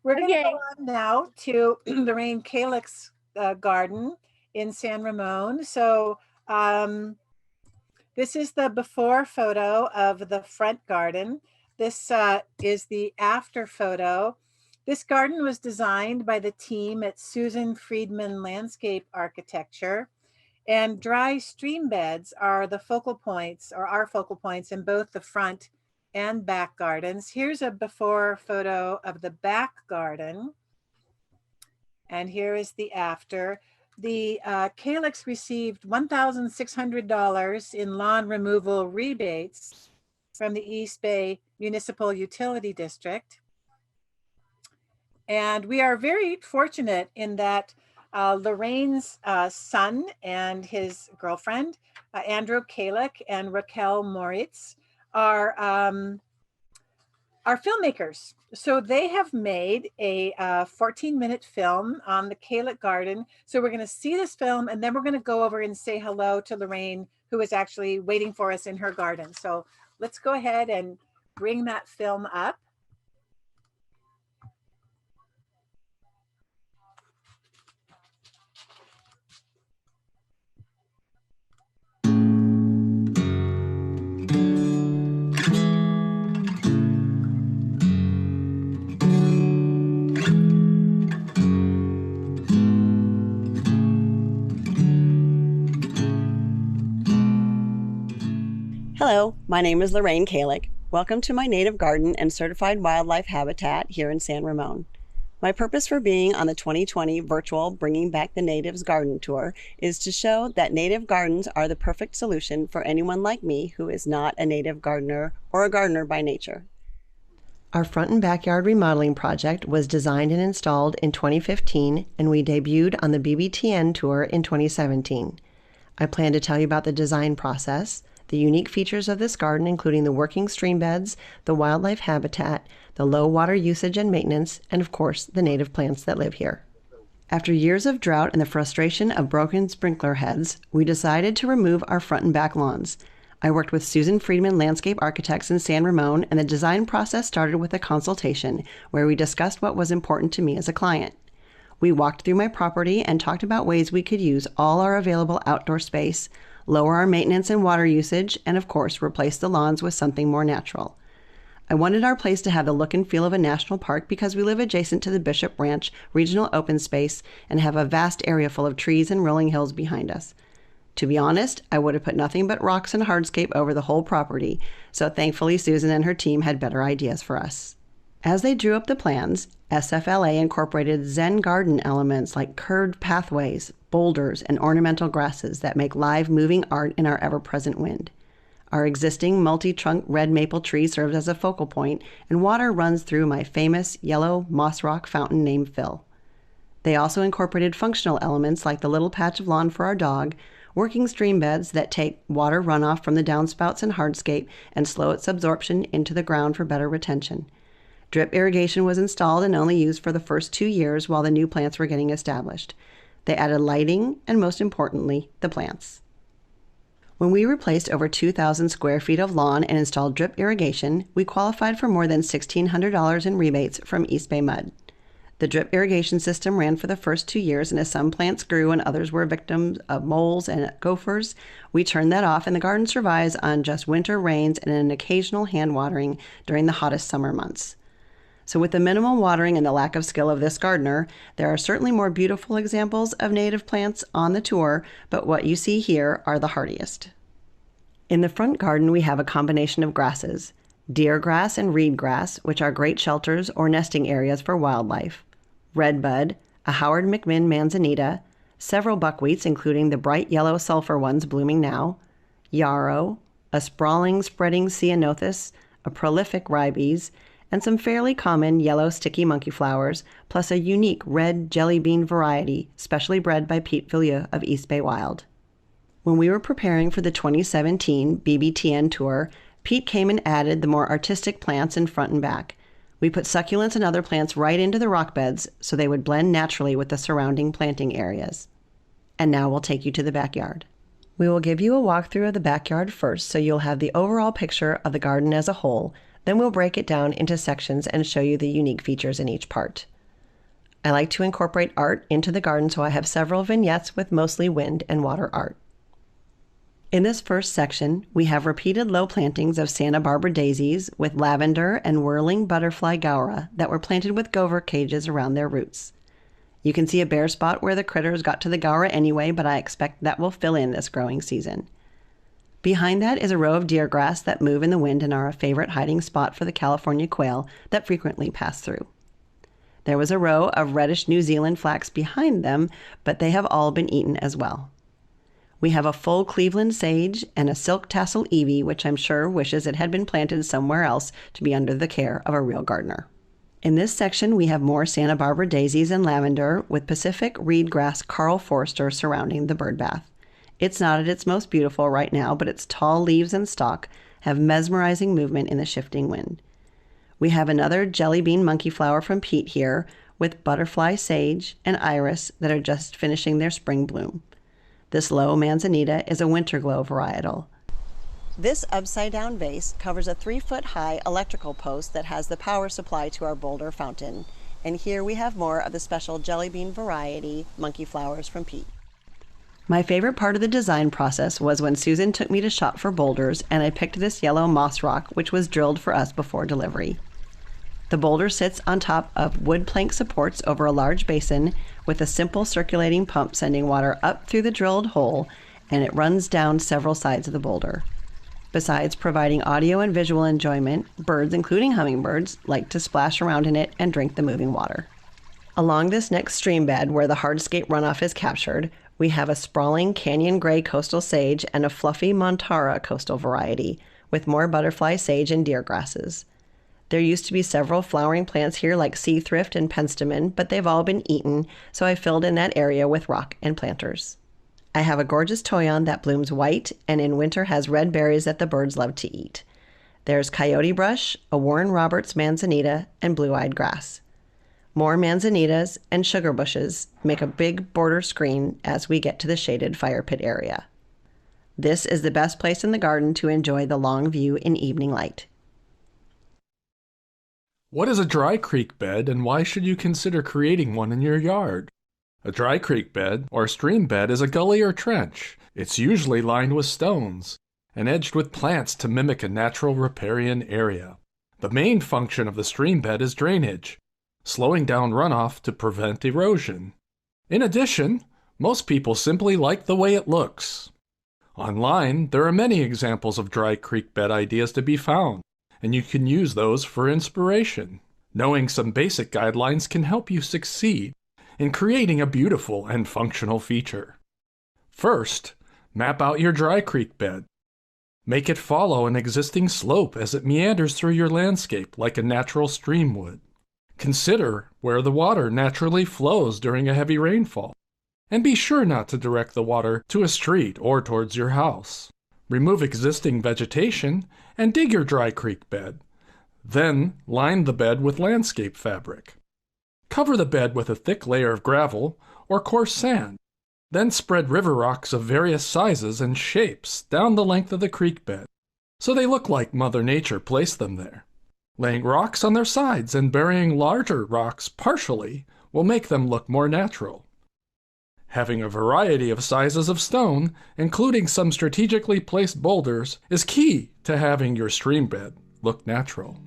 We're going to Okay. go on now to Lorraine Kalich's garden in San Ramon. So this is the before photo of the front garden. This is the after photo. This garden was designed by the team at Susan Friedman Landscape Architecture. And dry stream beds are the focal points, or are focal points, in both the front and back gardens. Here's a before photo of the back garden. And here is the after. The Kalichs received $1,600 in lawn removal rebates from the East Bay Municipal Utility District. And we are very fortunate in that Lorraine's son and his girlfriend, Andrew Kalich and Raquel Moritz, are filmmakers. So they have made a 14-minute film on the Kalich Garden. So we're going to see this film, and then we're going to go over and say hello to Lorraine, who is actually waiting for us in her garden. So let's go ahead and bring that film up. Hello, my name is Lorraine Kalich. Welcome to my native garden and certified wildlife habitat here in San Ramon. My purpose for being on the 2020 virtual Bringing Back the Natives Garden Tour is to show that native gardens are the perfect solution for anyone like me who is not a native gardener or a gardener by nature. Our front and backyard remodeling project was designed and installed in 2015, and we debuted on the BBTN Tour in 2017. I plan to tell you about the design process, the unique features of this garden, including the working stream beds, the wildlife habitat, the low water usage and maintenance, and of course, the native plants that live here. After years of drought and the frustration of broken sprinkler heads, we decided to remove our front and back lawns. I worked with Susan Friedman Landscape Architects in San Ramon, and the design process started with a consultation where we discussed what was important to me as a client. We walked through my property and talked about ways we could use all our available outdoor space, lower our maintenance and water usage, and of course, replace the lawns with something more natural. I wanted our place to have the look and feel of a national park because we live adjacent to the Bishop Ranch Regional Open Space and have a vast area full of trees and rolling hills behind us. To be honest, I would have put nothing but rocks and hardscape over the whole property, so thankfully Susan and her team had better ideas for us. As they drew up the plans, SFLA incorporated Zen garden elements like curved pathways, boulders, and ornamental grasses that make live moving art in our ever-present wind. Our existing multi-trunk red maple tree serves as a focal point, and water runs through my famous yellow moss rock fountain named Phil. They also incorporated functional elements like the little patch of lawn for our dog, working stream beds that take water runoff from the downspouts and hardscape and slow its absorption into the ground for better retention. Drip irrigation was installed and only used for the first 2 years while the new plants were getting established. They added lighting and, most importantly, the plants. When we replaced over 2,000 square feet of lawn and installed drip irrigation, we qualified for more than $1,600 in rebates from East Bay Mud. The drip irrigation system ran for the first 2 years, and as some plants grew and others were victims of moles and gophers, we turned that off, and the garden survives on just winter rains and an occasional hand watering during the hottest summer months. So with the minimal watering and the lack of skill of this gardener, there are certainly more beautiful examples of native plants on the tour, but what you see here are the hardiest. In the front garden, we have a combination of grasses, deer grass and reed grass, which are great shelters or nesting areas for wildlife, redbud, a Howard McMinn manzanita, several buckwheats, including the bright yellow sulfur ones blooming now, yarrow, a sprawling spreading ceanothus, a prolific ribes, and some fairly common yellow sticky monkey flowers, plus a unique red jelly bean variety specially bred by Pete Villieu of East Bay Wild. When we were preparing for the 2017 BBTN tour, Pete came and added the more artistic plants in front and back. We put succulents and other plants right into the rock beds so they would blend naturally with the surrounding planting areas. And now we'll take you to the backyard. We will give you a walkthrough of the backyard first so you'll have the overall picture of the garden as a whole. Then we'll break it down into sections and show you the unique features in each part. I like to incorporate art into the garden, so I have several vignettes with mostly wind and water art. In this first section, we have repeated low plantings of Santa Barbara daisies with lavender and whirling butterfly gaura that were planted with gopher cages around their roots. You can see a bare spot where the critters got to the gaura anyway, but I expect that will fill in this growing season. Behind that is a row of deer grass that move in the wind and are a favorite hiding spot for the California quail that frequently pass through. There was a row of reddish New Zealand flax behind them, but they have all been eaten as well. We have a full Cleveland sage and a silk tassel ivy, which I'm sure wishes it had been planted somewhere else to be under the care of a real gardener. In this section, we have more Santa Barbara daisies and lavender with Pacific reedgrass Carl Forster surrounding the bird bath. It's not at its most beautiful right now, but its tall leaves and stalk have mesmerizing movement in the shifting wind. We have another jelly bean monkey flower from Pete here with butterfly sage and iris that are just finishing their spring bloom. This low Manzanita is a winter glow varietal. This upside-down vase covers a 3-foot-high electrical post that has the power supply to our boulder fountain. And here we have more of the special jelly bean variety monkey flowers from Pete. My favorite part of the design process was when Susan took me to shop for boulders and I picked this yellow moss rock, which was drilled for us before delivery. The boulder sits on top of wood plank supports over a large basin with a simple circulating pump sending water up through the drilled hole, and it runs down several sides of the boulder. Besides providing audio and visual enjoyment, birds, including hummingbirds, like to splash around in it and drink the moving water. Along this next stream bed, where the hardscape runoff is captured, we have a sprawling canyon gray coastal sage and a fluffy Montara coastal variety, with more butterfly sage and deer grasses. There used to be several flowering plants here like sea thrift and penstemon, but they've all been eaten, so I filled in that area with rock and planters. I have a gorgeous toyon that blooms white and in winter has red berries that the birds love to eat. There's coyote brush, a Warren Roberts manzanita, and blue-eyed grass. More manzanitas and sugar bushes make a big border screen as we get to the shaded fire pit area. This is the best place in the garden to enjoy the long view in evening light. What is a dry creek bed, and why should you consider creating one in your yard? A dry creek bed, or stream bed, is a gully or trench. It's usually lined with stones and edged with plants to mimic a natural riparian area. The main function of the stream bed is drainage, slowing down runoff to prevent erosion. In addition, most people simply like the way it looks. Online, there are many examples of dry creek bed ideas to be found, and you can use those for inspiration. Knowing some basic guidelines can help you succeed in creating a beautiful and functional feature. First, map out your dry creek bed. Make it follow an existing slope as it meanders through your landscape like a natural stream would. Consider where the water naturally flows during a heavy rainfall, and be sure not to direct the water to a street or towards your house. Remove existing vegetation and dig your dry creek bed. Then line the bed with landscape fabric. Cover the bed with a thick layer of gravel or coarse sand. Then spread river rocks of various sizes and shapes down the length of the creek bed, so they look like Mother Nature placed them there. Laying rocks on their sides and burying larger rocks partially will make them look more natural. Having a variety of sizes of stone, including some strategically placed boulders, is key to having your stream bed look natural.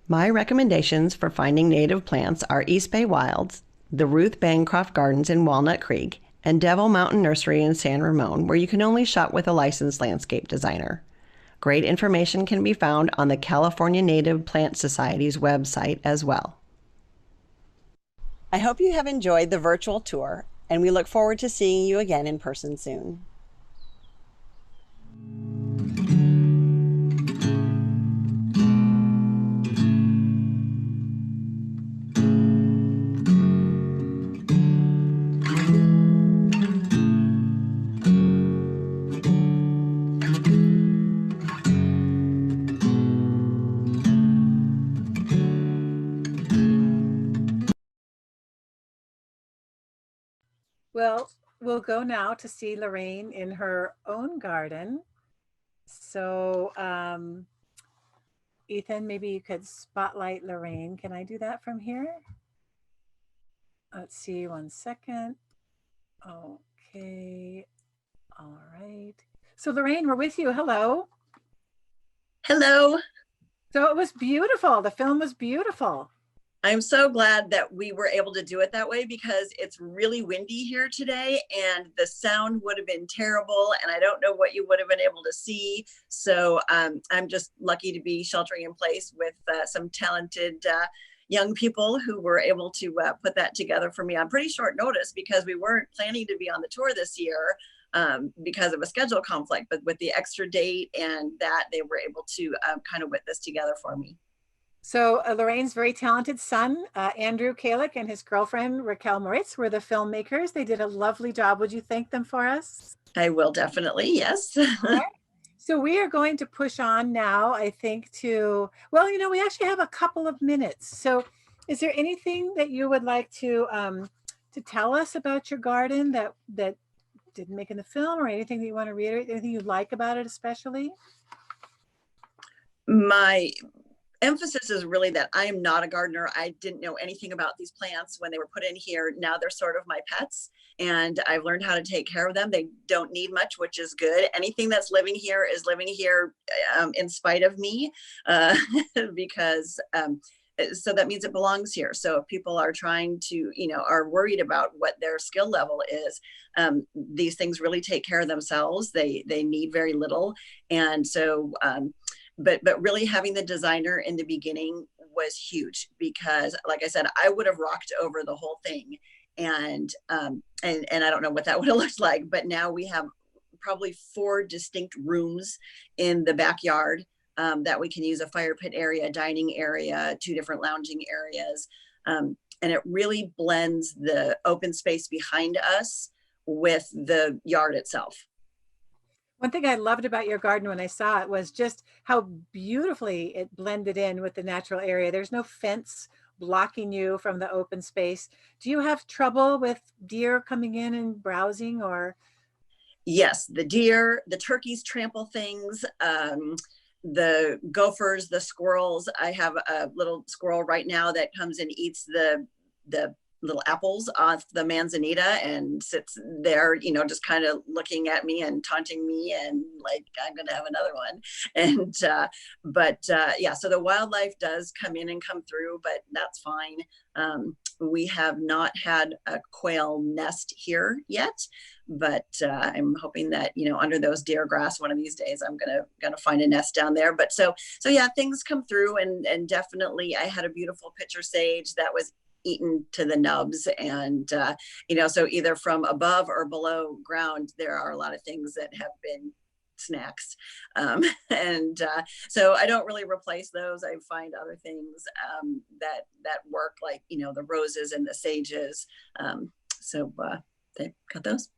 My recommendations for finding native plants are East Bay Wilds, the Ruth Bancroft Gardens in Walnut Creek, and Devil Mountain Nursery in San Ramon, where you can only shop with a licensed landscape designer. Great information can be found on the California Native Plant Society's website as well. I hope you have enjoyed the virtual tour, and we look forward to seeing you again in person soon. Well, we'll go now to see Lorraine in her own garden. So, Ethan, maybe you could spotlight Lorraine. Can I do that from here? Let's see, 1 second. Okay. All right. So, Lorraine, we're with you. Hello. Hello. So it was beautiful. The film was beautiful. I'm so glad that we were able to do it that way because it's really windy here today and the sound would have been terrible and I don't know what you would have been able to see. So I'm just lucky to be sheltering in place with some talented young people who were able to put that together for me on pretty short notice because we weren't planning to be on the tour this year because of a schedule conflict, but with the extra date and that they were able to kind of whip this together for me. So Lorraine's very talented son, Andrew Kalich, and his girlfriend, Raquel Moritz, were the filmmakers. They did a lovely job. Would you thank them for us? I will definitely, yes. Right. So we are going to push on now, I think, to, well, you know, we actually have a couple of minutes. So is there anything that you would like to tell us about your garden that didn't make in the film, or anything that you want to reiterate, anything you like about it especially? My emphasis is really that I am not a gardener. I didn't know anything about these plants when they were put in here. Now they're sort of my pets and I've learned how to take care of them. They don't need much, which is good. Anything that's living here is living here in spite of me because so that means it belongs here. So if people are trying to, you know, are worried about what their skill level is, these things really take care of themselves. They need very little. And so, but really having the designer in the beginning was huge because like I said, I would have rocked over the whole thing. And I don't know what that would have looked like, but now we have probably 4 distinct rooms in the backyard that we can use: a fire pit area, a dining area, 2 different lounging areas. And it really blends the open space behind us with the yard itself. One thing I loved about your garden when I saw it was just how beautifully it blended in with the natural area. There's no fence blocking you from the open space. Do you have trouble with deer coming in and browsing, or? Yes, the deer, the turkeys trample things, the gophers, the squirrels. I have a little squirrel right now that comes and eats the little apples off the Manzanita and sits there, you know, just kind of looking at me and taunting me and like, I'm going to have another one. And, yeah, so the wildlife does come in and come through, but that's fine. We have not had a quail nest here yet, but I'm hoping that, you know, under those deer grass one of these days I'm gonna find a nest down there. But so yeah, things come through, and definitely I had a beautiful pitcher sage that was eaten to the nubs, and you know, so either from above or below ground there are a lot of things that have been snacks, and so I don't really replace those. I find other things that work, like, you know, the roses and the sages, so they got those.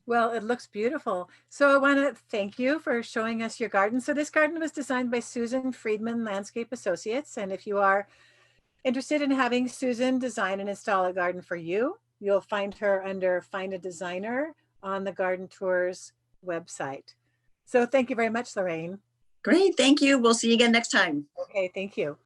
Well, it looks beautiful. So I want to thank you for showing us your garden. So this garden was designed by Susan Friedman Landscape Associates. And if you are interested in having Susan design and install a garden for you, you'll find her under Find a Designer on the Garden Tours website. So thank you very much, Lorraine. Great, thank you. We'll see you again next time. Okay, thank you.